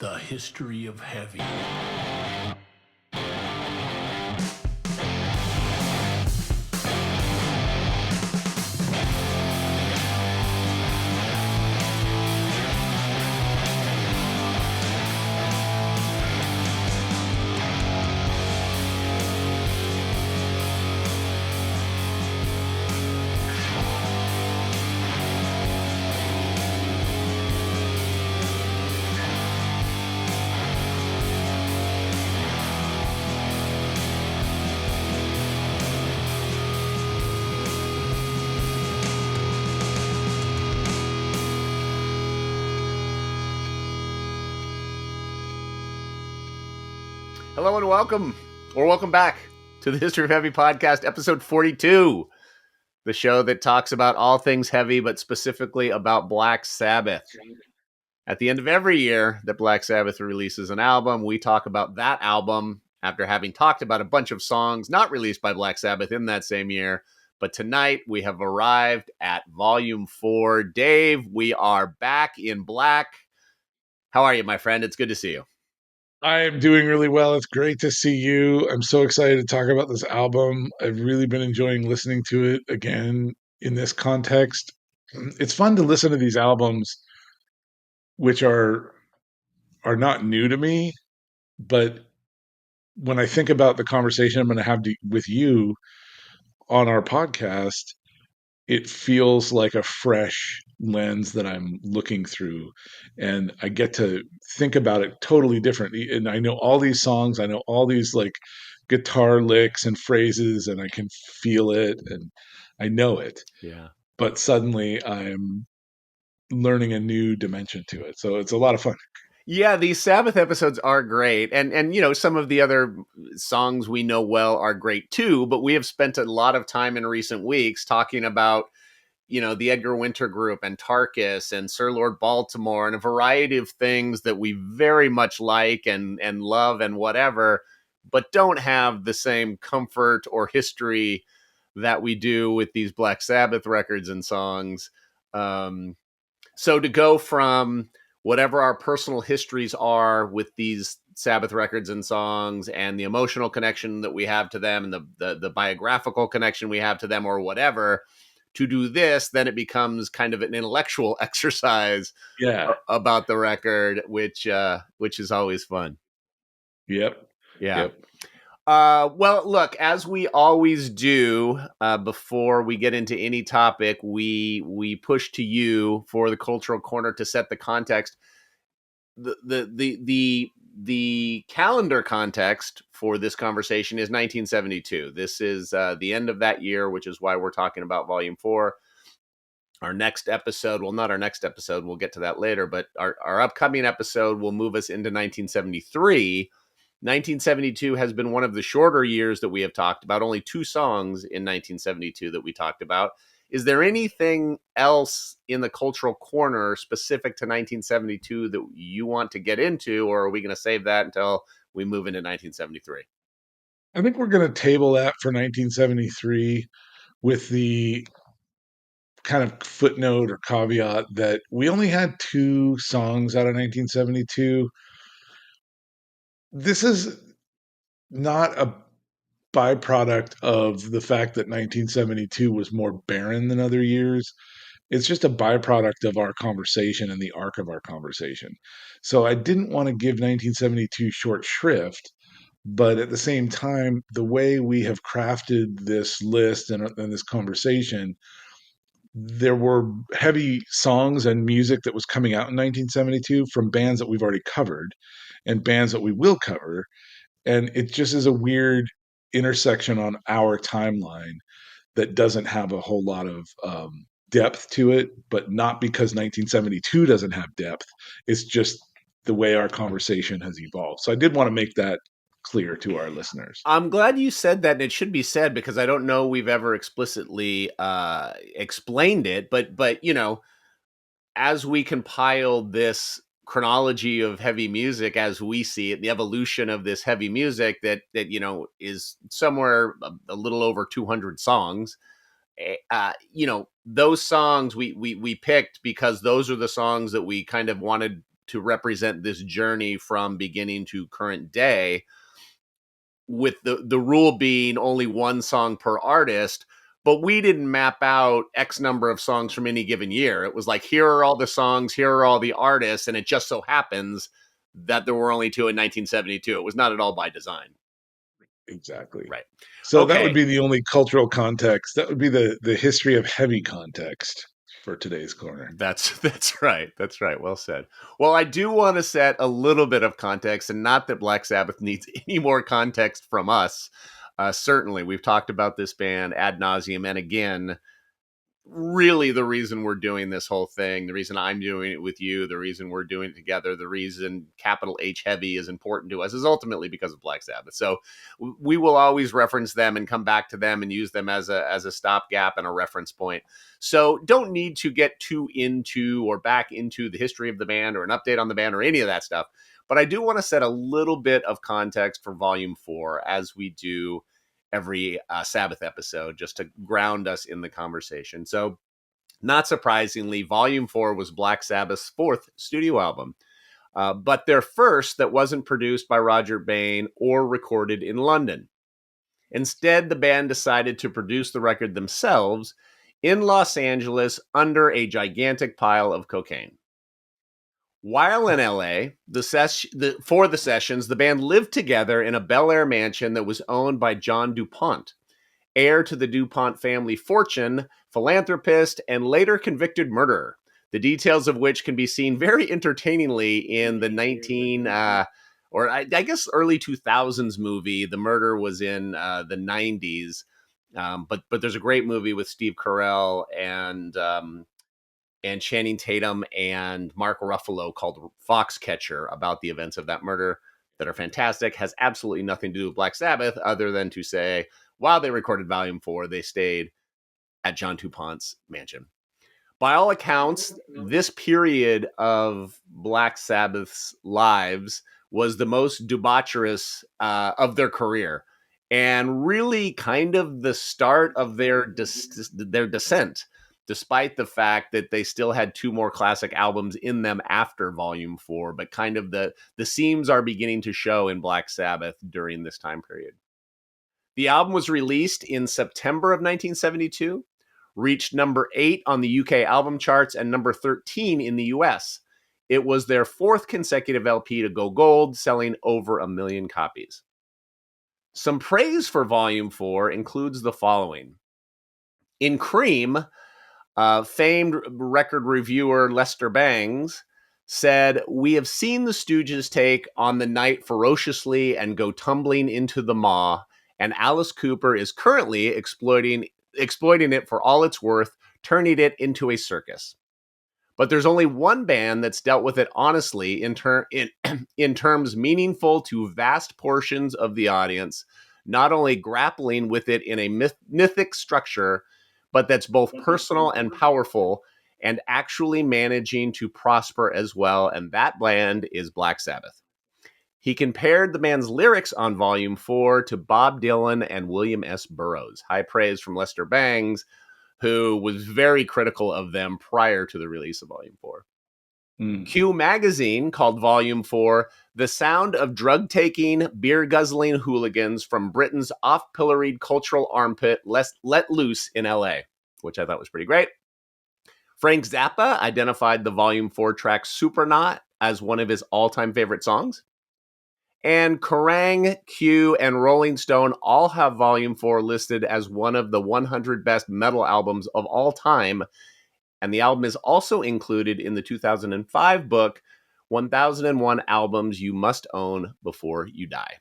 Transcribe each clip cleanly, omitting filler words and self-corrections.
The history of heavy. Hello and welcome back to the History of Heavy podcast, episode 42, the show that talks about all things heavy, but specifically about Black Sabbath. At the end of every year that Black Sabbath releases an album, we talk about that album after having talked about a bunch of songs not released by Black Sabbath in that same year. But tonight we have arrived at Volume 4. Dave, we are back in black. How are you, my friend? It's good to see you. I am doing really well. It's great to see you. I'm so excited to talk about this album. I've really been enjoying listening to it again in this context. It's fun to listen to these albums, which are not new to me, but when I think about the conversation I'm going to have with you on our podcast, it feels like a fresh lens that I'm looking through, and I get to think about it totally differently. And I know all these songs, I know all these like guitar licks and phrases, and I can feel it and I know it. Yeah. But suddenly I'm learning a new dimension to it. So it's a lot of fun. Yeah, these Sabbath episodes are great. And you know, some of the other songs we know well are great too, but we have spent a lot of time in recent weeks talking about, you know, the Edgar Winter Group and Tarkus and Sir Lord Baltimore and a variety of things that we very much like and love and whatever, but don't have the same comfort or history that we do with these Black Sabbath records and songs. So to go from whatever our personal histories are with these Sabbath records and songs and the emotional connection that we have to them and the biographical connection we have to them or whatever, to do this, then it becomes kind of an intellectual exercise about the record, which is always fun. Yep. Yeah. Yep. Well, look, as we always do, before we get into any topic, we push to you for the cultural corner to set the context. The calendar context for this conversation is 1972. This is the end of that year, which is why we're talking about Volume 4. Our next episode, well, not our next episode, we'll get to that later, but our upcoming episode will move us into 1973. 1972 has been one of the shorter years that we have talked about, only 2 songs in 1972 that we talked about. Is there anything else in the cultural corner specific to 1972 that you want to get into, or are we going to save that until we move into 1973? I think we're going to table that for 1973 with the kind of footnote or caveat that we only had 2 songs out of 1972. This is not a byproduct of the fact that 1972 was more barren than other years. It's just a byproduct of our conversation and the arc of our conversation. So I didn't want to give 1972 short shrift, but at the same time, the way we have crafted this list and this conversation, there were heavy songs and music that was coming out in 1972 from bands that we've already covered and bands that we will cover. And it just is a weird intersection on our timeline that doesn't have a whole lot of depth to it, but not because 1972 doesn't have depth. It's just the way our conversation has evolved. So I did want to make that clear to our listeners. I'm glad you said that, and it should be said because I don't know we've ever explicitly explained it, but you know, as we compile this chronology of heavy music as we see it, the evolution of this heavy music that you know is somewhere a little over 200 songs. You know, those songs we picked because those are the songs that we kind of wanted to represent this journey from beginning to current day, with the rule being only one song per artist. But we didn't map out X number of songs from any given year. It was like, here are all the songs, here are all the artists, and it just so happens that there were only two in 1972. It was not at all by design. Exactly. Right. So that would Okay. be the only cultural context. That would be the history of heavy context for today's corner. That's right. That's right. Well said. Well, I do want to set a little bit of context, and not that Black Sabbath needs any more context from us. Certainly, we've talked about this band ad nauseum, and again, really the reason we're doing this whole thing, the reason I'm doing it with you, the reason we're doing it together, the reason capital H heavy is important to us is ultimately because of Black Sabbath. So we will always reference them and come back to them and use them as a stopgap and a reference point. So don't need to get too into or back into the history of the band or an update on the band or any of that stuff. But I do want to set a little bit of context for Volume 4, as we do every Sabbath episode, just to ground us in the conversation. So, not surprisingly, Volume 4 was Black Sabbath's fourth studio album, but their first that wasn't produced by Roger Bain or recorded in London. Instead, the band decided to produce the record themselves in Los Angeles under a gigantic pile of cocaine. While in LA, for the sessions, the band lived together in a Bel Air mansion that was owned by John Du Pont, heir to the Du Pont family fortune, philanthropist, and later convicted murderer. The details of which can be seen very entertainingly in the I guess early 2000s movie. The murder was in the 90s, but there's a great movie with Steve Carell and Channing Tatum and Mark Ruffalo called Foxcatcher, about the events of that murder, that are fantastic. Has absolutely nothing to do with Black Sabbath other than to say, while they recorded Volume 4, they stayed at John Du Pont's mansion. By all accounts, this period of Black Sabbath's lives was the most debaucherous of their career, and really kind of the start of their descent, despite the fact that they still had two more classic albums in them after Volume 4. But kind of the seams are beginning to show in Black Sabbath during this time period. The album was released in September of 1972, reached number 8 on the UK album charts and number 13 in the US. It was their fourth consecutive LP to go gold, selling over 1 million copies. Some praise for Volume 4 includes the following. In Cream, famed record reviewer Lester Bangs said, "We have seen the Stooges take on the night ferociously and go tumbling into the maw, and Alice Cooper is currently exploiting it for all it's worth, turning it into a circus. But there's only one band that's dealt with it honestly in terms meaningful to vast portions of the audience, not only grappling with it in a mythic structure, but that's both personal and powerful, and actually managing to prosper as well, and that band is Black Sabbath." He compared the band's lyrics on Volume 4 to Bob Dylan and William S. Burroughs. High praise from Lester Bangs, who was very critical of them prior to the release of Volume 4. Q Magazine called Volume 4 the sound of drug-taking, beer-guzzling hooligans from Britain's off-pilloried cultural armpit let loose in LA, which I thought was pretty great. Frank Zappa identified the Volume 4 track Supernaut as one of his all-time favorite songs. And Kerrang, Q, and Rolling Stone all have Volume 4 listed as one of the 100 best metal albums of all time. And the album is also included in the 2005 book, 1001 Albums You Must Own Before You Die.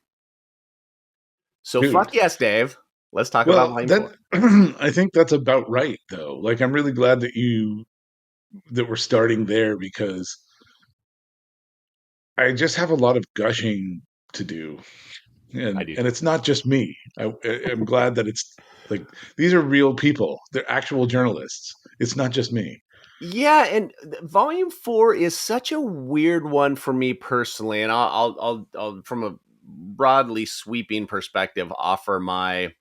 So Dude. fuck yes, Dave. Let's talk about Well, Volume 4. I think that's about right, though. Like, I'm really glad that we're starting there, because I just have a lot of gushing to do, I and do and too. it's not just me. I'm glad that it's like these are real people. They're actual journalists. It's not just me. Yeah, and Volume 4 is such a weird one for me personally, and I'll from a broadly sweeping perspective offer my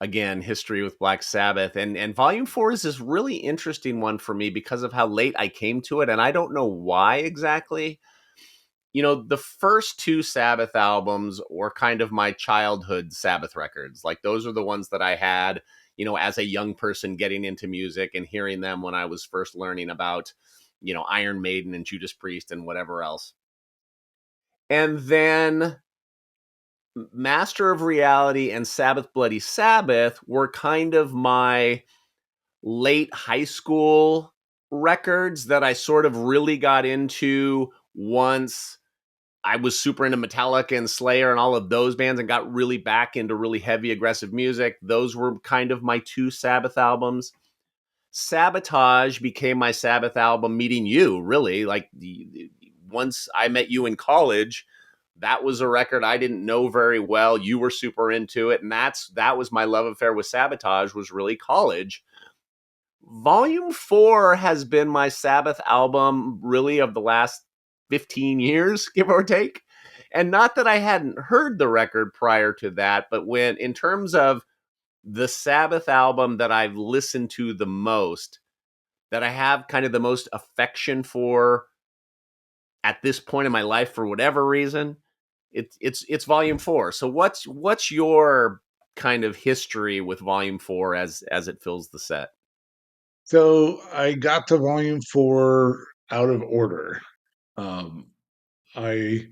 again, history with Black Sabbath, and Volume 4 is this really interesting one for me because of how late I came to it, and I don't know why exactly. The first two Sabbath albums were kind of my childhood Sabbath records. Like those are the ones that I had, as a young person getting into music and hearing them when I was first learning about, Iron Maiden and Judas Priest and whatever else. And then Master of Reality and Sabbath Bloody Sabbath were kind of my late high school records that I sort of really got into once I was super into Metallica and Slayer and all of those bands and got really back into really heavy, aggressive music. Those were kind of my two Sabbath albums. Sabotage became my Sabbath album meeting you, really. Like once I met you in college, that was a record I didn't know very well. You were super into it, and that was my love affair with Sabotage, was really college. Volume 4 has been my Sabbath album really of the last 15 years, give or take. And not that I hadn't heard the record prior to that, but when, in terms of the Sabbath album that I've listened to the most, that I have kind of the most affection for at this point in my life for whatever reason, it's Volume 4. So what's your kind of history with Volume 4 as it fills the set? So I got to volume 4 out of order. Um, I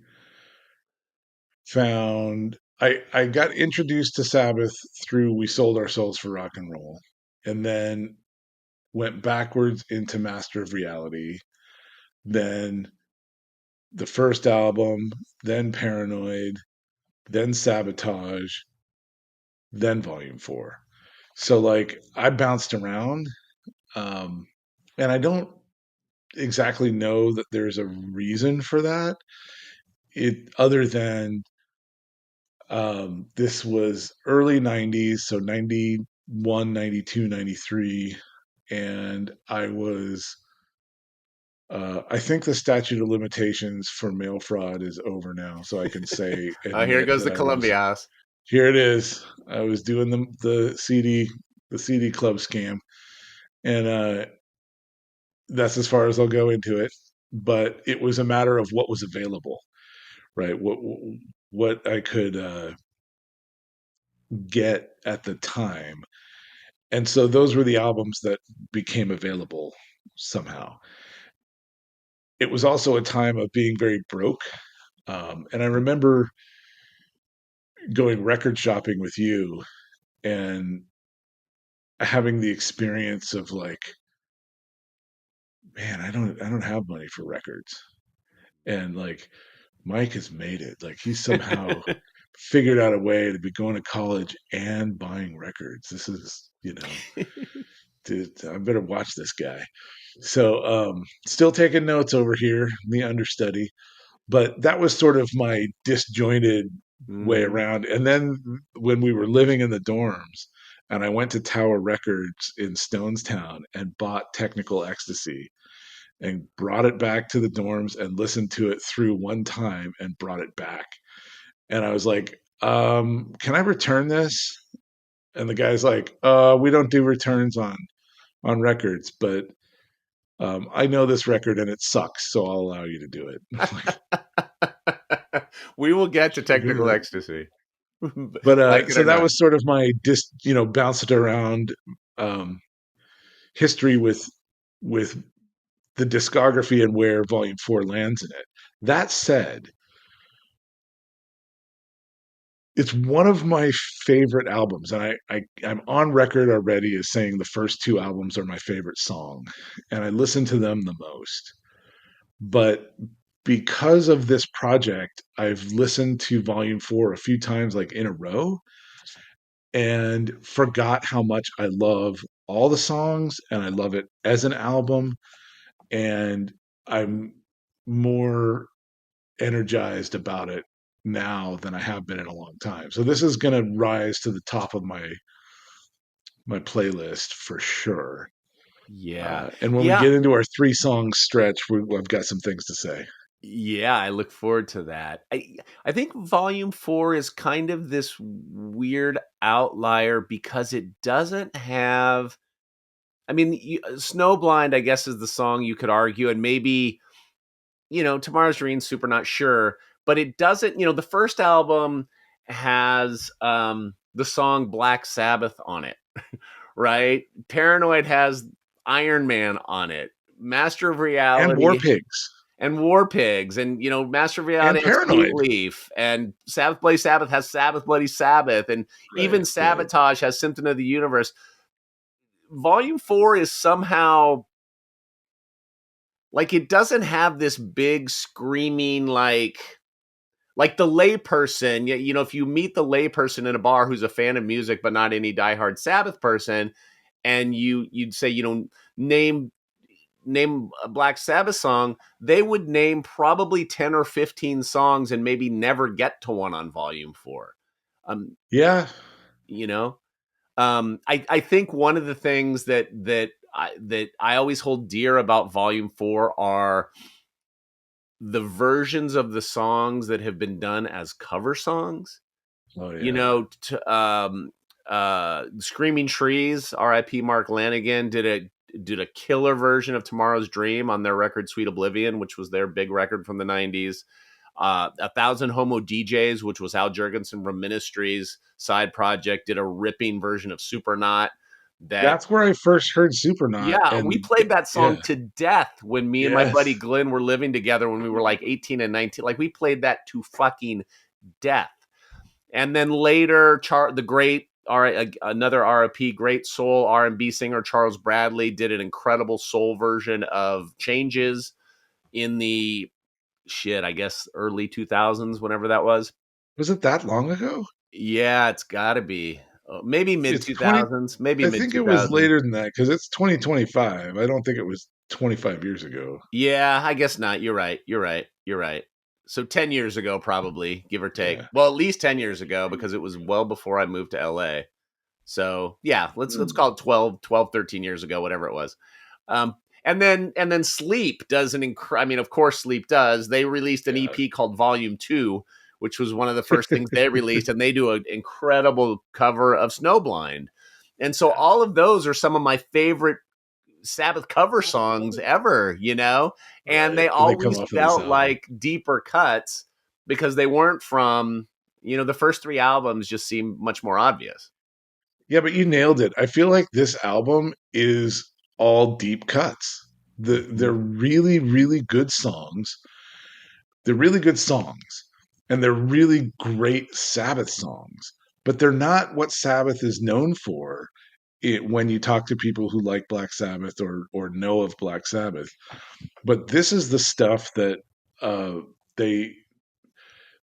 I got introduced to Sabbath through We Sold Our Souls for Rock and Roll, and then went backwards into Master of Reality, then the first album, then Paranoid, then Sabotage, then Volume 4. So like I bounced around, um, and I don't exactly know that there's a reason for that. It other than this was early 90s, so 91, 92, 93, and I think the statute of limitations for mail fraud is over now, so I can say Here admit goes that the I was Columbia House. here it is. I was doing the CD club scam, and that's as far as I'll go into it. But it was a matter of what was available, right? What I could get at the time, and so those were the albums that became available somehow. It was also a time of being very broke, and I remember going record shopping with you and having the experience of like, man, I don't have money for records, and like Mike has made it. Like he's somehow figured out a way to be going to college and buying records. This is, dude, I better watch this guy. So, still taking notes over here, the understudy, but that was sort of my disjointed way Mm-hmm. around. And then when we were living in the dorms, and I went to Tower Records in Stonestown and bought Technical Ecstasy and brought it back to the dorms and listened to it through one time and brought it back. And I was like, can I return this? And the guy's like, we don't do returns on records, but I know this record and it sucks, so I'll allow you to do it. I'm like, We will get to technical sure. ecstasy. But Like it so or that not. was sort of my bounced around um, history with the discography and where Volume 4 lands in it. That said, it's one of my favorite albums, and I'm on record already as saying the first two albums are my favorite song, and I listen to them the most. But because of this project, I've listened to Volume 4 a few times, like in a row, and forgot how much I love all the songs and I love it as an album. And I'm more energized about it now than I have been in a long time. So this is going to rise to the top of my playlist for sure. Yeah. And when we Yeah. get into our three song stretch, I've got some things to say. Yeah, I look forward to that. I think Volume 4 is kind of this weird outlier because it doesn't have, I mean, Snowblind, I guess, is the song you could argue, and maybe, Tomorrow's Dream, Supernaut, sure, but it doesn't, the first album has the song Black Sabbath on it, right? Paranoid has Iron Man on it. Master of And War Reality Pigs and War Pigs, and Master of and Reality has Sweet Paranoid. Leaf, and Sabbath Bloody Sabbath has Sabbath Bloody Sabbath, and even Right, right. Sabotage has Symptom of the Universe. Volume 4 is somehow like, it doesn't have this big screaming, like the layperson. If you meet the layperson in a bar who's a fan of music but not any diehard Sabbath person, and you'd say, name a Black Sabbath song, they would name probably 10 or 15 songs and maybe never get to one on Volume 4. Um, Yeah. you know, I think one of the things that I always hold dear about Volume 4 are the versions of the songs that have been done as cover songs. Oh You yeah. know, Screaming Trees, R.I.P. Mark Lanigan, did a killer version of Tomorrow's Dream on their record Sweet Oblivion, which was their big record from the 90s. 1,000 Homo DJs, which was Al Jurgensen from Ministry's side project, did a ripping version of Supernaut that, That's where I first heard Supernaut, yeah, we and played that yeah, song to death when me and my yes, buddy Glenn were living together when we were like 18 and 19. Like, we played that to fucking death. And then later, the great another RIP, great soul R&B singer Charles Bradley did an incredible soul version of Changes in the I guess early 2000s, whenever that was. was it that long ago? Yeah, it's got to be. Maybe mid It's 20. 2000s, maybe I mid think it was 2000s. later than that because it's 2025. I don't think it was 25 years ago. Yeah, I guess not. You're right. You're right. You're right. So 10 years ago, probably, give or take. Yeah. Well, at least 10 years ago, because it was well before I moved to LA. So yeah, let's Hmm. call it 13 years ago, whatever it was. Um, and then Sleep does I mean, of course Sleep does. They released an Yeah. EP called Volume 2, which was one of the first things they released, and they do an incredible cover of Snowblind. And so Yeah. all of those are some of my favorite Sabbath cover songs ever, and Right. they And they come always off of this felt album. like deeper cuts because they weren't from, the first three albums just seem much more obvious. Yeah, but you nailed it. I feel like this album is all deep cuts. They're really, really good songs. They're really good songs. And they're really great Sabbath songs. But they're not what Sabbath is known for when you talk to people who like Black Sabbath or know of Black Sabbath. But this is the stuff that uh, they.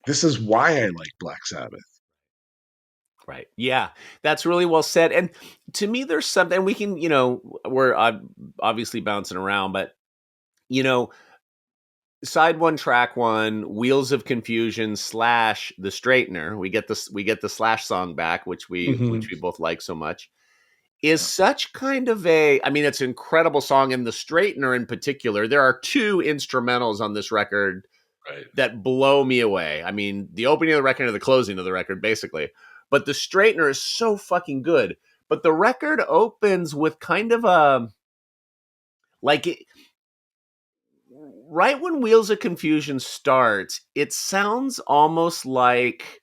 This is why I like Black Sabbath. Right. Yeah, that's really well said. And to me, there's something we can, we're obviously bouncing around, but you know, side one, track one, Wheels of Confusion slash The Straightener. We get the Slash song back, which we Hmm. which we both like so much. Is Yeah. such kind of a, I mean, it's an incredible song, and The Straightener in particular. There are two instrumentals on this record Right. that blow me away. I mean, the opening of the record and the closing of the record, basically. But The Straightener is so fucking good. But the record opens with kind of a like it, right when Wheels of Confusion starts, it sounds almost like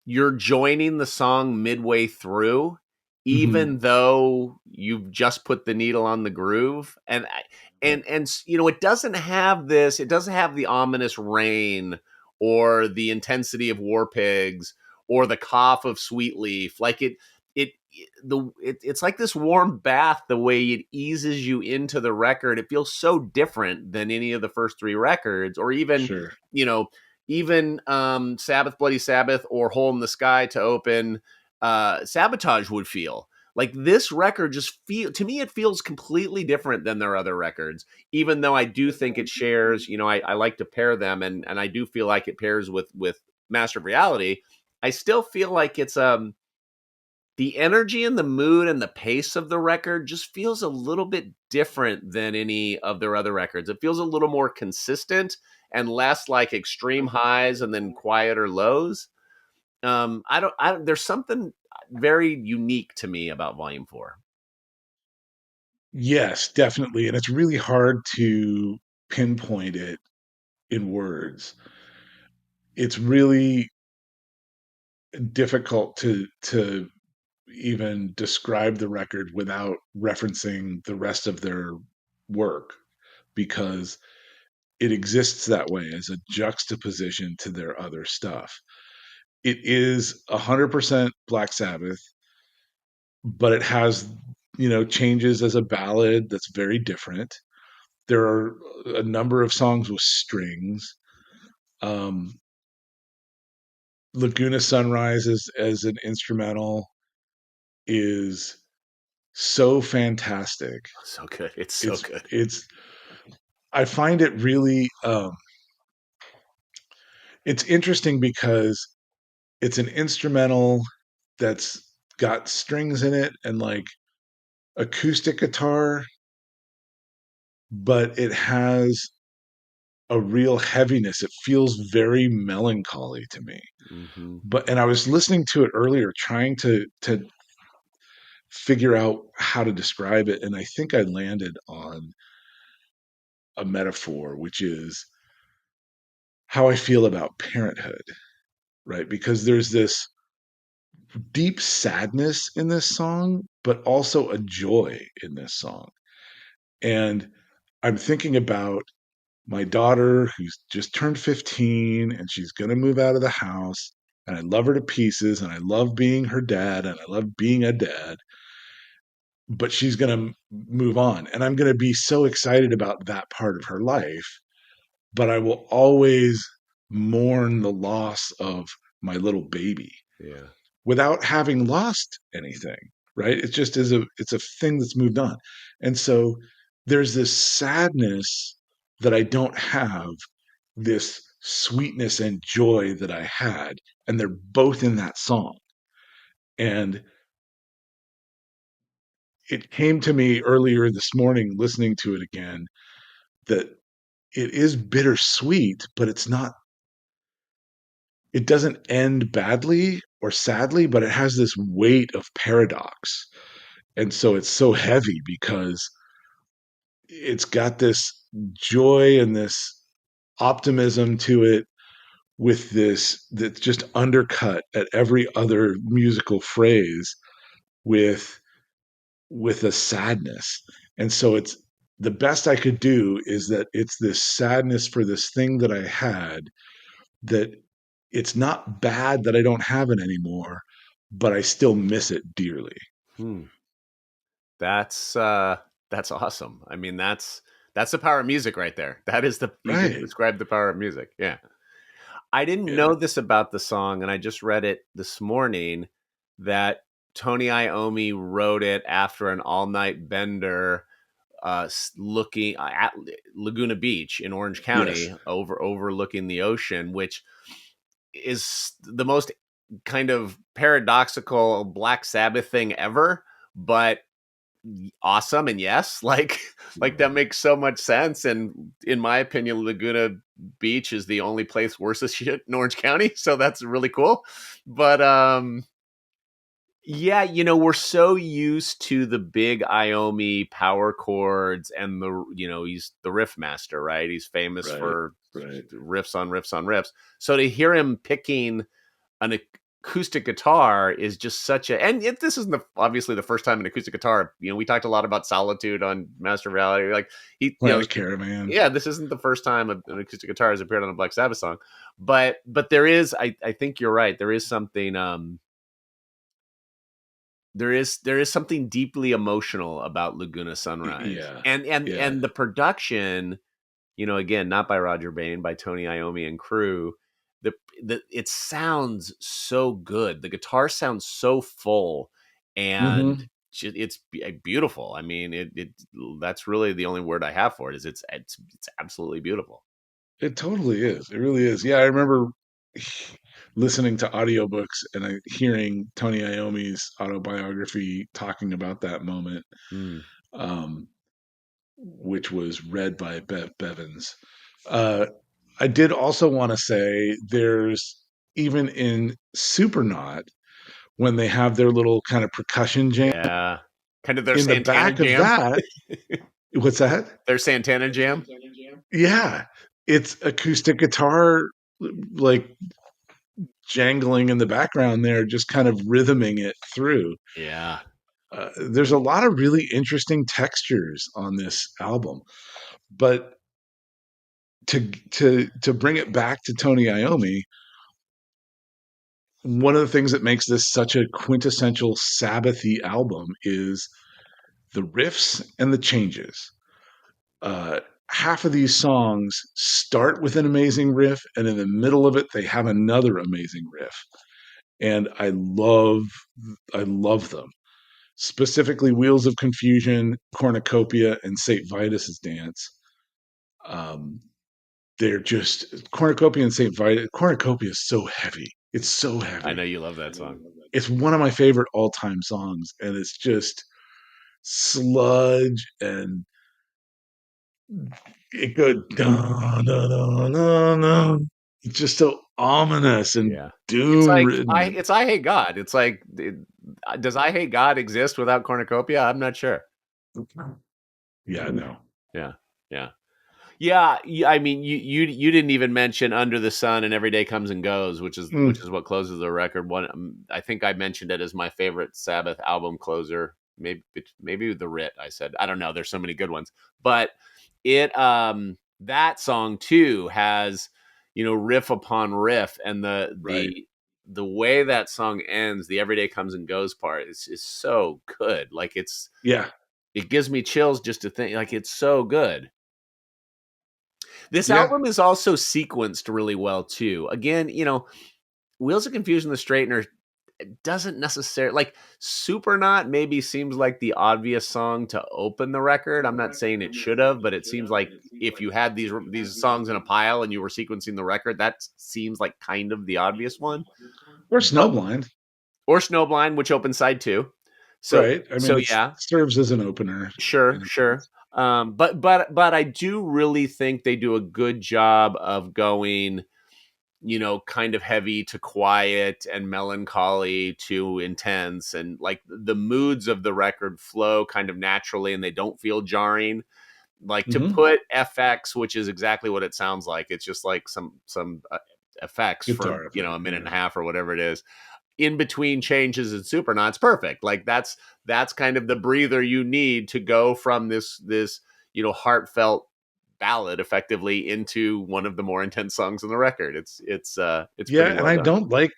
you're joining the song midway through, Hmm. even though you've just put the needle on the groove. It doesn't have this, it doesn't have the ominous rain or the intensity of War Pigs or the cough of Sweet Leaf. Like it's like this warm bath, the way it eases you into the record. It feels so different than any of the first three records, or even, Sure. you know, Sabbath Bloody Sabbath or Hole in the Sky to open. Sabotage would feel like this record just feel to me, it feels completely different than their other records, even though I do think it shares, I like to pair them, and I do feel like it pairs with Master of Reality. I still feel like it's the energy and the mood and the pace of the record just feels a little bit different than any of their other records. It feels a little more consistent, and less like extreme highs and then quieter lows. There's something very unique to me about Volume 4. Yes, definitely. And it's really hard to pinpoint it in words. It's really difficult to even describe the record without referencing the rest of their work because it exists that way as a juxtaposition to their other stuff. It is 100% Black Sabbath, but it has, changes as a ballad that's very different. There are a number of songs with strings. Um, Laguna Sunrise as an instrumental is so fantastic. So good. It's so It's good. it's I find it really it's interesting because it's an instrumental that's got strings in it and like acoustic guitar, but it has a real heaviness. It feels very melancholy to me. Hmm. And I was listening to it earlier trying to figure out how to describe it, and I think I landed on a metaphor, which is how I feel about parenthood, right? Because there's this deep sadness in this song, but also a joy in this song. And I'm thinking about my daughter who's just turned 15 and she's going to move out of the house. And I love her to pieces and I love being her dad and I love being a dad. But she's going to move on. And I'm going to be so excited about that part of her life. But I will always mourn the loss of my little baby Yeah. without having lost anything, right? It just is it's a thing that's moved on. And so there's this sadness that I don't have, this sweetness and joy that I had, and they're both in that song. And it came to me earlier this morning listening to it again that it is bittersweet, but it doesn't end badly or sadly, but it has this weight of paradox. And so it's so heavy because it's got this joy and this optimism to it with this that's just undercut at every other musical phrase with a sadness. And so it's the best I could do is that it's this sadness for this thing that I had, that it's not bad that I don't have it anymore, but I still miss it dearly. Hmm. That's uh that's awesome. I mean, that's the power of music right there. That is the you just Right. described the power of music. Yeah. I didn't Yeah. know this about the song, and I just read it this morning that Tony Iommi wrote it after an all-night bender looking at Laguna Beach in Orange Yes. County overlooking the ocean, which is the most kind of paradoxical Black Sabbath thing ever, but awesome. And yes, like that makes so much sense. And in my opinion, Laguna Beach is the only place worse as shit in Orange County, so that's really cool. But yeah, we're so used to the big Iommi power chords and he's the riff master, right? He's famous Right. for Right. riffs on riffs on riffs. So to hear him picking an acoustic guitar is just such a, and this isn't obviously the first time an acoustic guitar, we talked a lot about Solitude on Master Valley. Like Planet Caravan. yeah, this isn't the first time an acoustic guitar has appeared on a Black Sabbath song, but there is, I think you're right. There is something, there is something deeply emotional about Laguna Sunrise, Yeah. Yeah. and the production, again, not by Roger Bain, by Tony Iommi and crew. The, it sounds so good. The guitar sounds so full, and Hmm. it's beautiful. I mean, it that's really the only word I have for it. Is it's absolutely beautiful. It totally is. It really is. Yeah, I remember listening to audiobooks and hearing Tony Iommi's autobiography talking about that moment, Mm. um, which was read by Bev Bevins. Uh, I did also want to say there's even in Supernaut when they have their little kind of percussion jam Yeah. Kind of their in the Santana back of jam. that. What's that? Their Santana jam. Yeah, it's acoustic guitar like jangling in the background there, just kind of rhythming it through. Yeah. There's a lot of really interesting textures on this album, but to bring it back to Tony Iommi, one of the things that makes this such a quintessential Sabbathy album is the riffs and the changes. Half of these songs start with an amazing riff, and in the middle of it, they have another amazing riff, and I love them. Specifically, Wheels of Confusion, Cornucopia, and Saint Vitus's Dance. Um, they're just Cornucopia and Saint Vitus. Cornucopia is so heavy. It's so I heavy. know you love that song. It's one of my favorite all-time songs, and it's just sludge, and it goes dun, dun, dun, dun, dun. It's just so ominous and Yeah. It's doom like ridden. I Hate God. It's like does I Hate God exist without Cornucopia? I'm not sure. Yeah, no. Yeah. Yeah. Yeah, I mean, you didn't even mention Under the Sun and Every Day Comes and Goes, which Mm, is what closes the record. One, I think I mentioned it as my favorite Sabbath album closer. Maybe the Writ. I said I don't know. There's so many good ones, but it that song too has riff upon riff, and right. the way that song ends, the Every Day Comes and Goes part is so good. Like Yeah. it gives me chills just to think. Like it's so good. This Yeah. album is also sequenced really well too. Again, Wheels of Confusion, the Straightener doesn't necessarily like Supernaut maybe seems like the obvious song to open the record. I'm not saying it should have, but it seems like if you had these songs in a pile and you were sequencing the record, that seems like kind of the obvious one. Or But Snowblind. or Snowblind, which opens side two. So Right. I mean, so it yeah, serves as an opener sure, in a sure. sense. But I do really think they do a good job of going, kind of heavy to quiet and melancholy to intense, and like the moods of the record flow kind of naturally and they don't feel jarring. Like to Hmm. put FX, which is exactly what it sounds like. It's just like some effects for, Guitar a effect. minute and Yeah. a half or whatever it is in between changes in Supernauts perfect. Like that's kind of the breather you need to go from this heartfelt ballad effectively into one of the more intense songs on the record. It's Yeah. pretty And well I done. don't like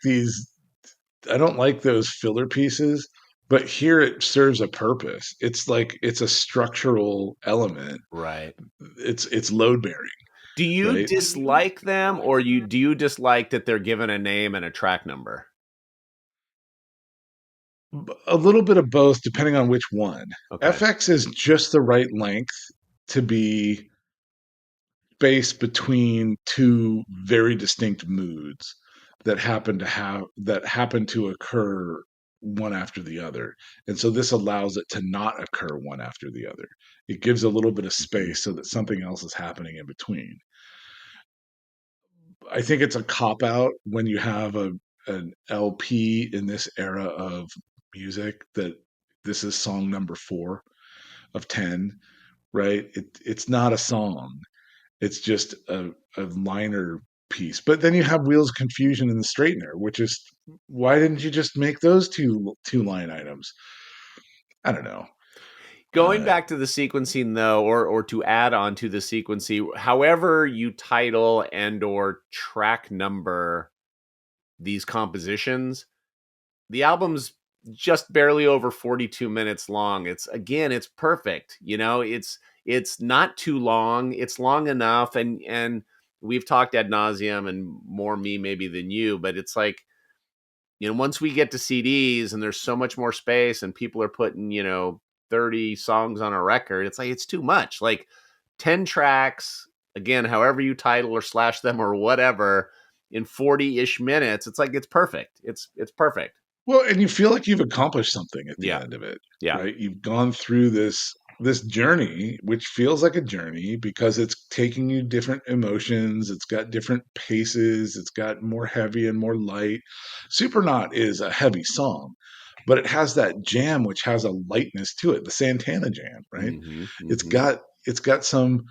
I don't like those filler pieces, but here it serves a purpose. It's like it's a structural element. Right. It's load bearing, Do you right? dislike them, or do you dislike that they're given a name and a track number? A little bit of both, depending on which one. Okay. FX is just the right length to be space between two very distinct moods that happen to occur one after the other. And so this allows it to not occur one after the other. It gives a little bit of Mhm. space so that something else is happening in between. I think it's a cop out when you have an LP in this era of music that this is song number 4 of 10, right? It's not a song. It's just a liner piece. But then you have Wheels of Confusion and the Straightener, which is why didn't you just make those two line items? I don't know. Going Uh, back to the sequencing though, or to add on to the sequencing, however you title and or track number these compositions, the album's just barely over 42 minutes long. It's perfect. It's not too long. It's long enough, and we've talked ad nauseum and more me maybe than you, but it's like, once we get to CDs and there's so much more space and people are putting, 30 songs on a record, it's like it's too much. Like 10 tracks, again, however you title or slash them or whatever, in 40-ish minutes, it's like it's perfect. It's perfect. well, and you feel like you've accomplished something at the Yeah. end of it, Yeah. right? You've gone through this. this journey, which feels like a journey because it's taking you different emotions, it's got different paces, it's got more heavy and more light. Supernaut is a heavy song, but it has that jam which has a lightness to it, the Santana jam, right? Hmm. It's Hmm. got some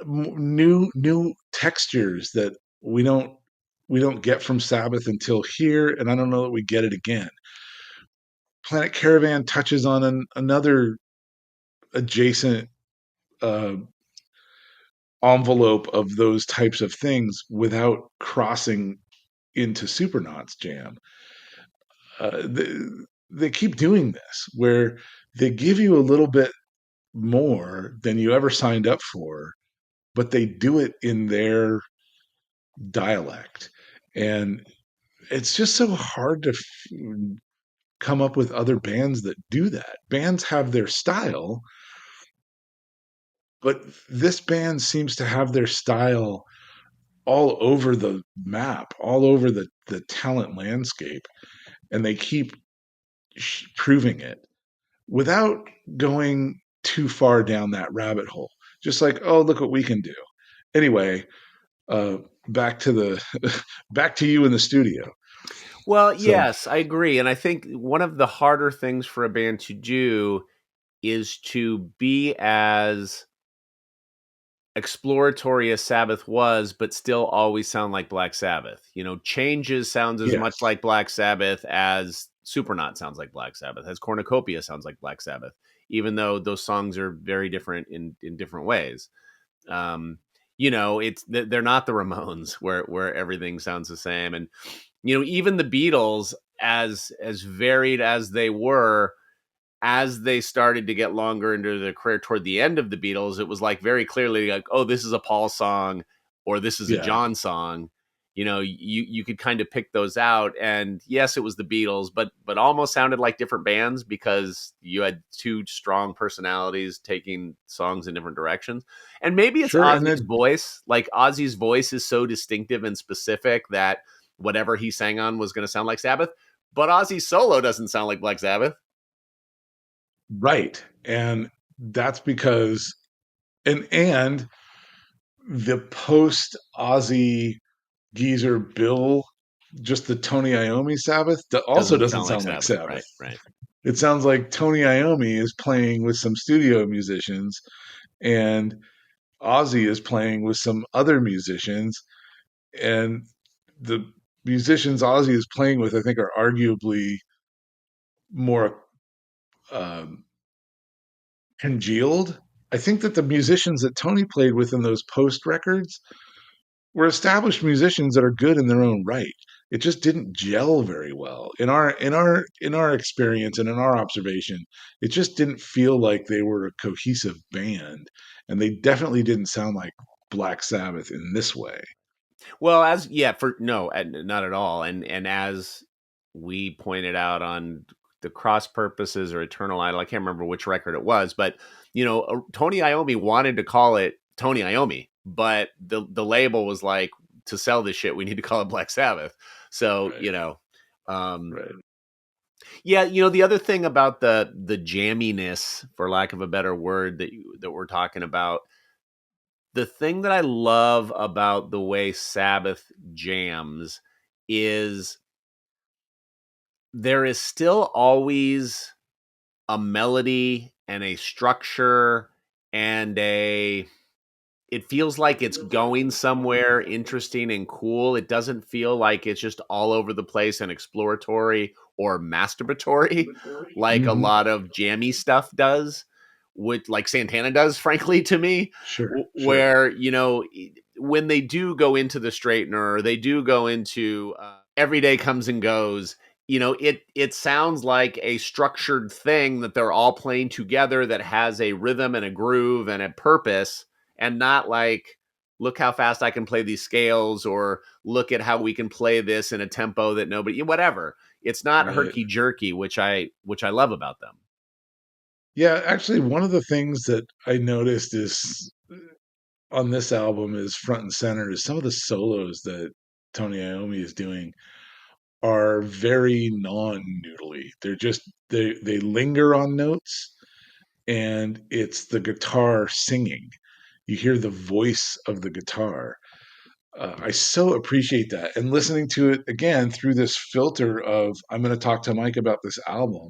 new textures that we don't get from Sabbath until here, and I don't know that we get it again. Planet Caravan touches on another adjacent uh, envelope of those types of things without crossing into Supernaut's jam. They keep doing this where they give you a little bit more than you ever signed up for, but they do it in their dialect. And it's just so hard to come up with other bands that do that. Bands have their style, but this band seems to have their style all over the map, all over the talent landscape, and they keep proving it without going too far down that rabbit hole. Just like, oh, look what we can do. Anyway, uh, back to the back to you in the studio. Well, So yes, I agree. And I think one of the harder things for a band to do is to be as exploratory as Sabbath was, but still always sound like Black Sabbath. Changes sounds as much yes, like Black Sabbath as Supernaut sounds like Black Sabbath, as Cornucopia sounds like Black Sabbath, even though those songs are very different in different ways. Um, they're not the Ramones where everything sounds the same, and even the Beatles, as varied as they were, as they started to get longer into their career toward the end of the Beatles, it was like very clearly like, oh, this is a Paul song or this is a yeah, John song. You could kind of pick those out. And yes, it was the Beatles, but almost sounded like different bands because you had two strong personalities taking songs in different directions. And maybe it's sure. And Ozzy's then voice. Like Ozzy's voice is so distinctive and specific that whatever he sang on was going to sound like Sabbath. But Ozzy's solo doesn't sound like Black Sabbath. right, and that's because and the post Ozzy geezer Bill, just the Tony Iommi Sabbath, that also Doesn't doesn't sound like sound like Sabbath, Sabbath. right, right. It sounds like Tony Iommi is playing with some studio musicians and Ozzy is playing with some other musicians. And the musicians Ozzy is playing with, I think, are arguably more um, congealed. I think that the musicians that Tony played with in those post records were established musicians that are good in their own right. It just didn't gel very well in our experience and in our observation. It just didn't feel like they were a cohesive band, and they definitely didn't sound like Black Sabbath in this way. Well, as yeah, for no, not at all. And as we pointed out on the Cross Purposes or Eternal Idol, I can't remember which record it was, but Tony Iommi wanted to call it Tony Iommi, but the label was like, to sell this shit, we need to call it Black Sabbath. So Right, um, right. yeah, the other thing about the jamminess, for lack of a better word, that we're talking about, the thing that I love about the way Sabbath jams is there is still always a melody and a structure and it feels like it's going somewhere interesting and cool. It doesn't feel like it's just all over the place and exploratory or masturbatory like a Hmm. lot of jammy stuff does, with like Santana does, frankly, to me, Sure, sure. where, when they do go into the straightener or they do go into every day comes and goes, it sounds like a structured thing that they're all playing together that has a rhythm and a groove and a purpose, and not like, look how fast I can play these scales, or look at how we can play this in a tempo that nobody, whatever. It's not Right. herky jerky, which I love about them. Yeah, actually, one of the things that I noticed is on this album is front and center is some of the solos that Tony Iommi is doing are very non-noodly. They're just they linger on notes and it's the guitar singing. You hear the voice of the guitar. I so appreciate that. And listening to it again through this filter of, I'm going to talk to Mike about this album,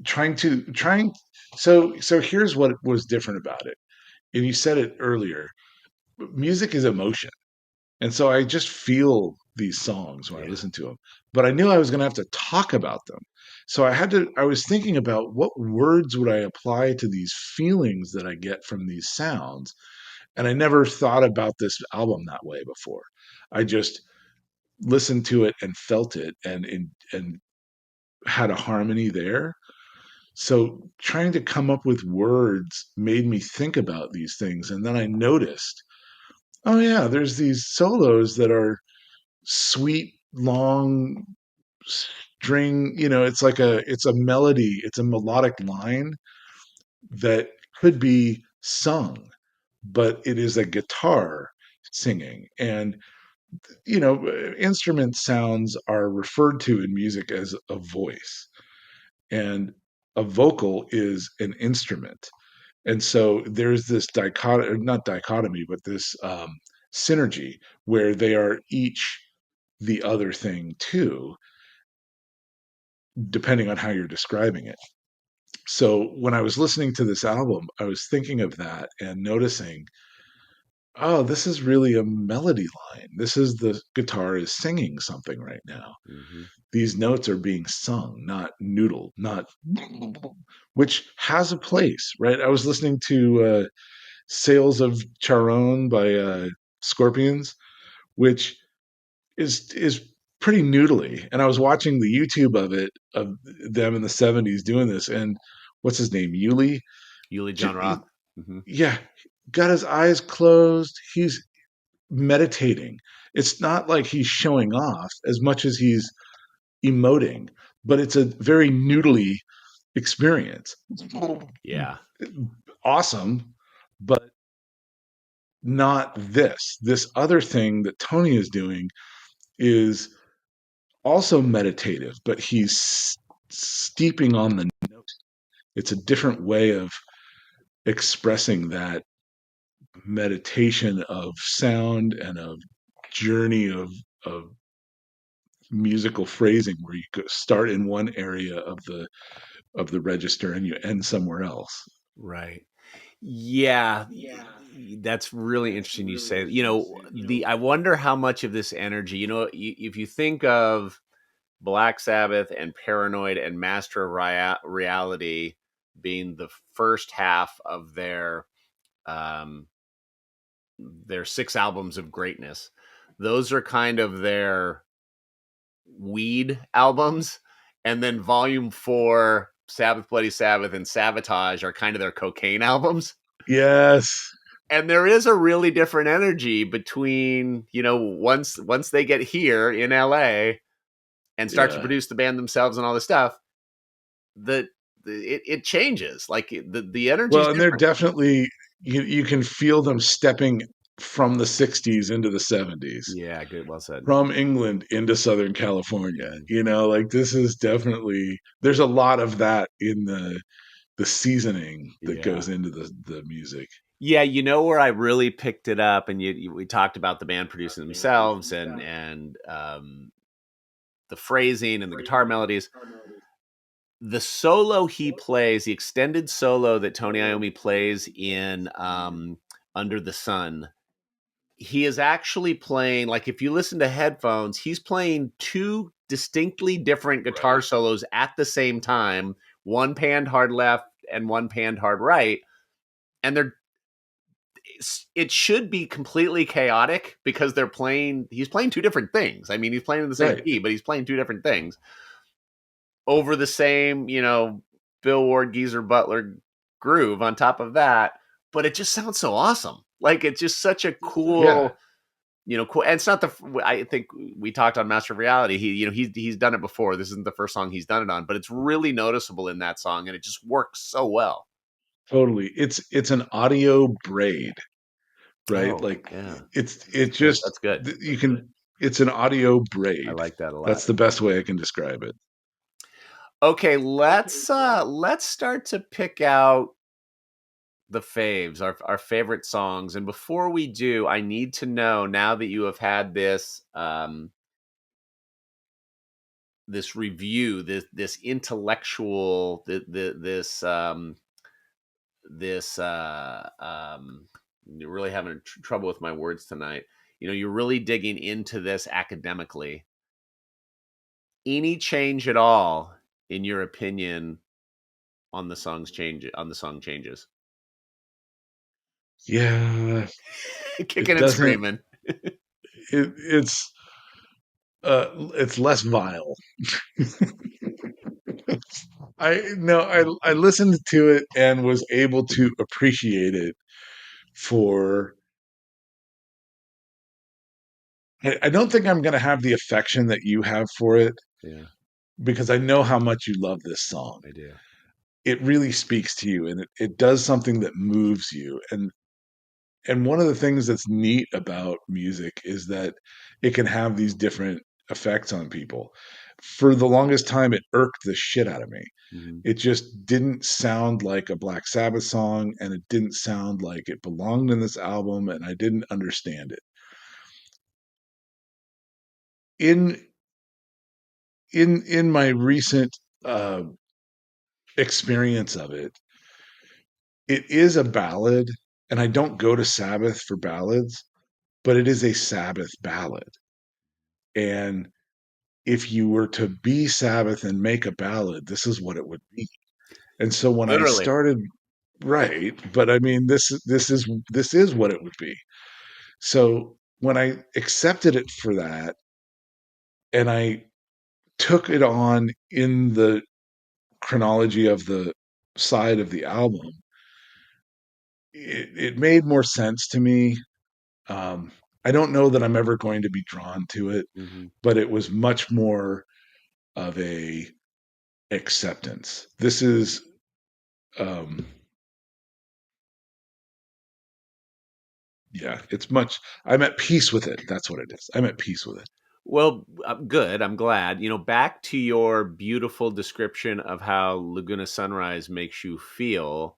trying. So here's what was different about it. And you said it earlier, music is emotion. And so I just feel these songs when I Yeah. listen to them. But I knew I was going to have to talk about them. So I was thinking about what words would I apply to these feelings that I get from these sounds. And I never thought about this album that way before. I just listened to it and felt it and had a harmony there. So trying to come up with words made me think about these things. And then I noticed, oh yeah, there's these solos that are sweet, long string, it's a melody, it's a melodic line that could be sung, but it is a guitar singing. And instrument sounds are referred to in music as a voice, and a vocal is an instrument. And so there's this dichotomy, not dichotomy, but this synergy where they are each the other thing too, depending on how you're describing it. So when I was listening to this album, I was thinking of that and noticing, oh, this is really a melody line. This is the guitar is singing something right now. Mm-hmm. These notes are being sung, not noodled, not which has a place, right? I was listening to Sales of Charon by Scorpions, which is pretty noodly. And I was watching the YouTube of it of them in the 70s doing this, and what's his name? Yuli? Yuli John Roth. Mm-hmm. Yeah, got his eyes closed. He's meditating. It's not like he's showing off as much as he's emoting, but it's a very noodly experience. Yeah. Awesome, but not this. This other thing that Tony is doing is also meditative, but he's steeping on the note. It's a different way of expressing that meditation of sound and of journey of musical phrasing where you start in one area of the register and you end somewhere else. Right. Yeah, that's really interesting. You say, I wonder how much of this energy, if you think of Black Sabbath and Paranoid and Master of Reality being the first half of um, their 6 albums of greatness, those are kind of their weed albums, and then Volume 4, Sabbath, Bloody Sabbath, and Sabotage are kind of their cocaine albums. Yes. And there is a really different energy between, once they get here in LA and start to Yeah. produce the band themselves and all this stuff, the it changes. Like the energy is Well, and they're different. definitely, you can feel them stepping from the 60s into the 70s, Yeah, good, well said. from England into Southern California. Mm, Like this is definitely, there's a lot of that in the seasoning that yeah. goes into the music. Yeah, where I really picked it up, and we talked about the band producing themselves and the phrasing and the guitar melodies. The solo he plays, the extended solo that Tony Iommi plays in Under the Sun, he is actually playing, like if you listen to headphones, he's playing 2 distinctly different guitar Right. solos at the same time, one panned hard left and one panned hard right, and it should be completely chaotic because he's playing 2 different things. I mean, he's playing in the same Right. key, but he's playing 2 different things over the same, Bill Ward, Geezer Butler groove on top of that. But it just sounds so awesome. Like it's just such a Yeah. cool, cool. And it's not I think we talked on Master of Reality. He's done it before. This isn't the first song he's done it on, but it's really noticeable in that song, and it just works so well. Totally. It's an audio braid, right? Oh Like yeah, it just that's good. you can it's an audio I braid. like that a lot. That's the best way I can describe it. Okay, let's start to pick out the faves, our favorite songs. And before we do, I need to know, now that you have had this review, this intellectual, this you're really having trouble with my words tonight. You're really digging into this academically. Any change at all, in your opinion, on the song changes? Yeah, Kicking it and doesn't. screaming. It's it's less vile. I listened to it and was able to appreciate it for. I don't think I'm going to have the affection that you have for it Yeah, because I know how much you love this song. I do. It really speaks to you, and it does something that moves you. And one of the things that's neat about music is that it can have these different effects on people. For the longest time, it irked the shit out of me. Hmm. It just didn't sound like a Black Sabbath song, and it didn't sound like it belonged in this album, and I didn't understand it. In in my recent uh, experience of it, it is a ballad, and I don't go to Sabbath for ballads, but it is a Sabbath ballad. And if you were to be Sabbath and make a ballad, this is what it would be. And so when I Literally. started, right, but I mean this is what it would be. So when I accepted it for that and I took it on in the chronology of the side of the album, it made more sense to me. Um, I don't know that I'm ever going to be drawn to it, Hmm. but it was much more of a acceptance. This is um yeah, it's much. I'm at peace with it. That's what it is. I'm at peace with it. Well, good. I'm glad. Back to your beautiful description of how Laguna Sunrise makes you feel.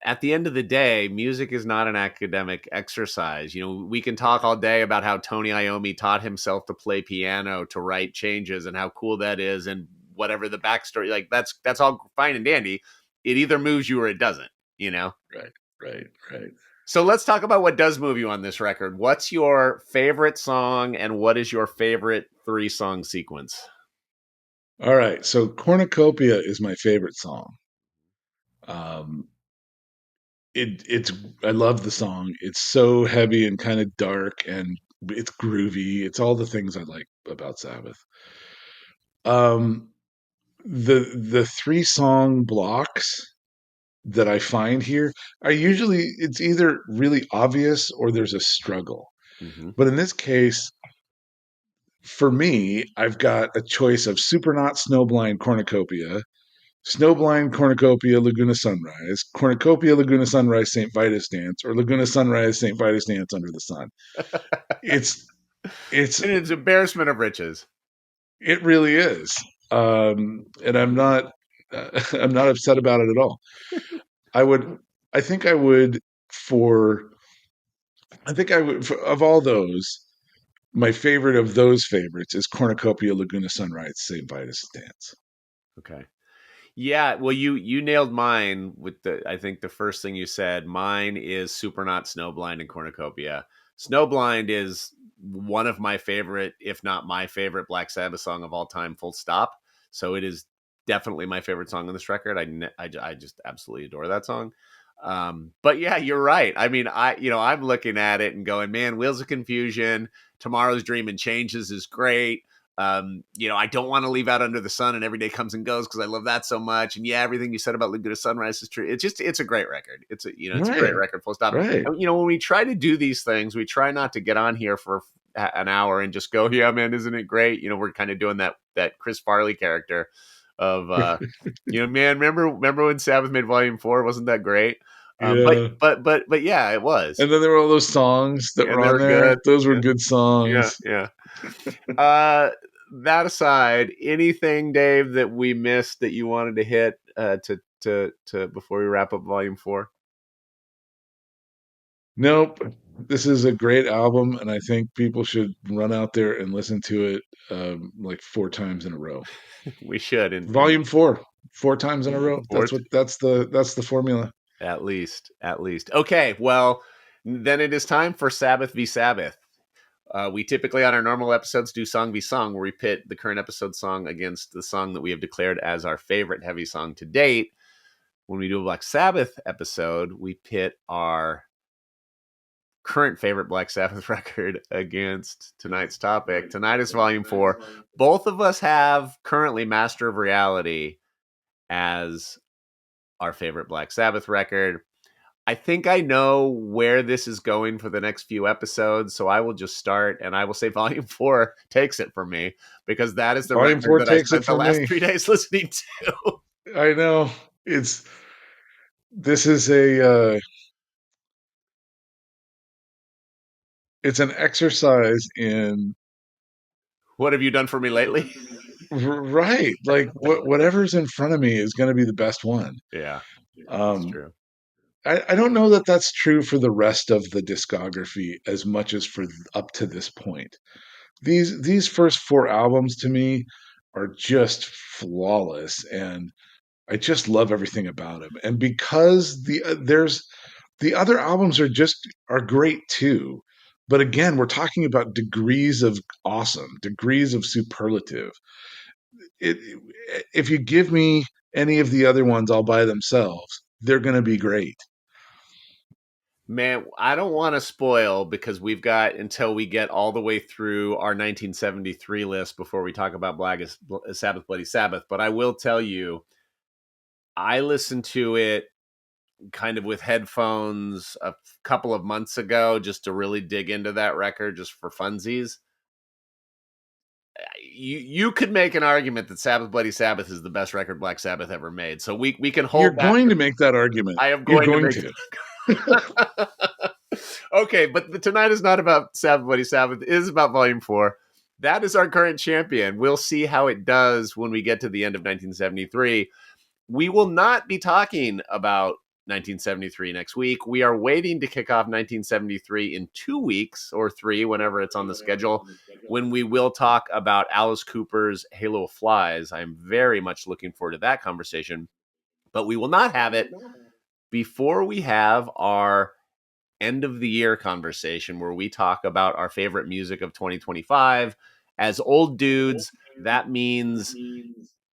At the end of the day, music is not an academic exercise. We can talk all day about how Tony Iommi taught himself to play piano to write changes and how cool that is, and whatever the backstory. Like, that's all fine and dandy. It either moves you or it doesn't. Right, right, right. So let's talk about what does move you on this record. What's your favorite song, and what is your favorite 3-song sequence? All right. So Cornucopia is my favorite song. Um, it's I love the song. It's so heavy and kind of dark, and it's groovy. It's all the things I like about Sabbath. Um, the 3-song blocks that I find here are usually it's either really obvious or there's a struggle. Mm-hmm. But in this case, for me, I've got a choice of Supernaut, Snowblind, Cornucopia, Snowblind, Cornucopia, Laguna Sunrise, Cornucopia, Laguna Sunrise, St. Vitus Dance, or Laguna Sunrise, St. Vitus Dance Under the Sun. It's it's And it's embarrassment of riches. it really is, and I'm not I'm not upset about it at all. I would I think I would for I think I would of all those. My favorite of those favorites is Cornucopia, Laguna Sunrise, St. Vitus Dance. Okay. Yeah, well, you nailed mine with I think the first thing you said. Mine is Supernaut, Snowblind, and Cornucopia. Snowblind is one of my favorite, if not my favorite, Black Sabbath song of all time, full stop. So it is definitely my favorite song on this record. I just absolutely adore that song. But yeah, you're right. I mean, I'm looking at it and going, man, Wheels of Confusion, Tomorrow's Dream and Changes is great. I don't want to leave out Under the Sun and Every Day Comes and Goes because I love that so much. And yeah, everything you said about Laguna Sunrise is true. It's a great record. It's a great Right, record, full stop. right. And, when we try to do these things, we try not to get on here for an hour and just go, yeah, man, isn't it great? We're kind of doing that Chris Farley character of, man, remember when Sabbath made Volume 4? Wasn't that great? But Yeah. but but but yeah, it was, And then there were all those songs that and were they on were there. good. Those were Yeah, good yeah, songs. yeah. Uh, that aside, anything, Dave, that we missed that you wanted to hit to before we wrap up Volume 4? Nope. This is a great album, and I think people should run out there and listen to it like 4 times in a row. We should. Volume 4, 4 times in a row. Fourth, That's the formula. at least. Okay, well, then it is time for Sabbath v. Sabbath. We typically on our normal episodes do song v song, where we pit the current episode song against the song that we have declared as our favorite heavy song to date. When we do a Black Sabbath episode, we pit our current favorite Black Sabbath record against tonight's topic. Tonight is Volume 4. Both of us have currently Master of Reality as our favorite Black Sabbath record. I think I know where this is going for the next few episodes, so I will just start, and I will say Volume 4 takes it for me, because that is the Volume 4 record that I takes it spent the for last me. 3 days listening to. I know. This is a it's an exercise in What have you done for me lately? right. Like whatever's in front of me is going to be the best one. Yeah, that's Um, true. I don't know that that's true for the rest of the discography as much as for up to this point. These first 4 albums to me are just flawless, and I just love everything about them. And because there's the other albums are great too. But again, we're talking about degrees of awesome, degrees of superlative. It, if you give me any of the other ones all by themselves, they're going to be great. Man, I don't want to spoil, because we've got until we get all the way through our 1973 list before we talk about Black Sabbath, Bloody Sabbath. But I will tell you, I listened to it kind of with headphones a couple of months ago just to really dig into that record just for funsies. You could make an argument that Sabbath Bloody Sabbath is the best record Black Sabbath ever made. So we can You're hold that. going to make that argument. I am You're going to going make to. Okay, but tonight is not about Sabbath Bloody Sabbath. It is about Volume 4. That is our current champion. We'll see how it does when we get to the end of 1973. We will not be talking about 1973 next week. We are waiting to kick off 1973 in 2 weeks or 3, whenever it's on the schedule, when we will talk about Alice Cooper's Halo of Flies. I'm very much looking forward to that conversation, but we will not have it before we have our end of the year conversation, where we talk about our favorite music of 2025. As old dudes, that means,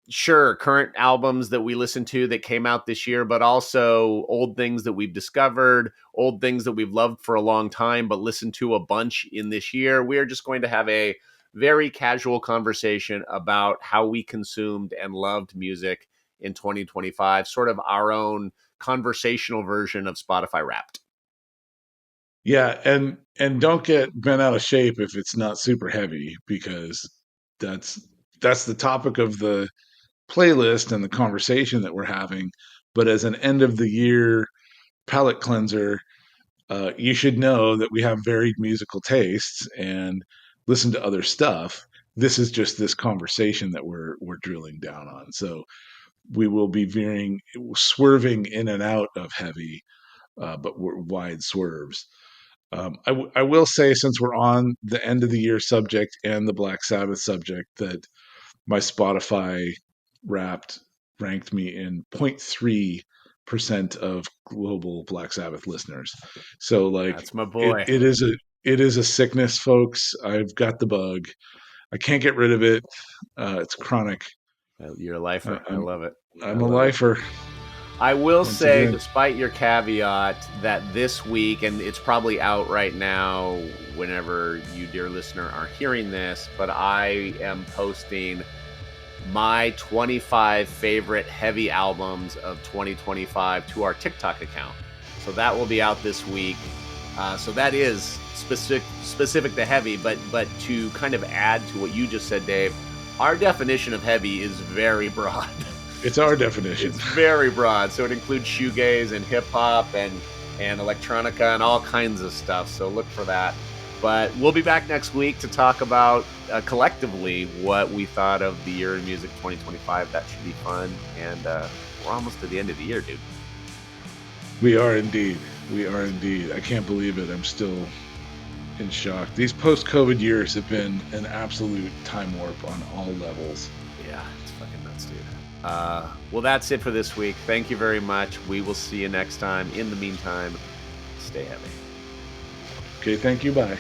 sure, current albums that we listen to that came out this year, but also old things that we've discovered, old things that we've loved for a long time, but listened to a bunch in this year. We are just going to have a very casual conversation about how we consumed and loved music in 2025, sort of our own conversational version of Spotify Wrapped. Yeah, and don't get bent out of shape if it's not super heavy, because that's that's the topic of the playlist and the conversation that we're having. But as an end of the year palate cleanser, you should know that we have varied musical tastes and listen to other stuff. This is just this conversation that we're drilling down on. So we will be swerving in and out of heavy, but we're wide swerves. I will say, since we're on the end of the year subject and the Black Sabbath subject, that my Spotify Wrapped ranked me in 0.3% of global Black Sabbath listeners. So like That's my it, boy. it is a sickness, folks. I've got the bug. I can't get rid of it. It's chronic. You're a lifer. I I'm love it. I I'm a love it. lifer I will once say, again. despite your caveat, that this week, and it's probably out right now whenever you, dear listener, are hearing this, but I am posting my 25 favorite heavy albums of 2025 to our TikTok account. So that will be out this week. So that is specific to heavy, but to kind of add to what you just said, Dave, our definition of heavy is very broad. It's our definition. It's very broad, so it includes shoegaze and hip hop and electronica and all kinds of stuff. So look for that. But we'll be back next week to talk about collectively what we thought of the year in music 2025. That should be fun. And we're almost to the end of the year, dude. We are indeed. We are indeed. I can't believe it. I'm still in shock. These post-COVID years have been an absolute time warp on all levels. Yeah, it's fucking nuts, dude. Well, that's it for this week. Thank you very much. We will see you next time. In the meantime, stay heavy. Okay, thank you. Bye.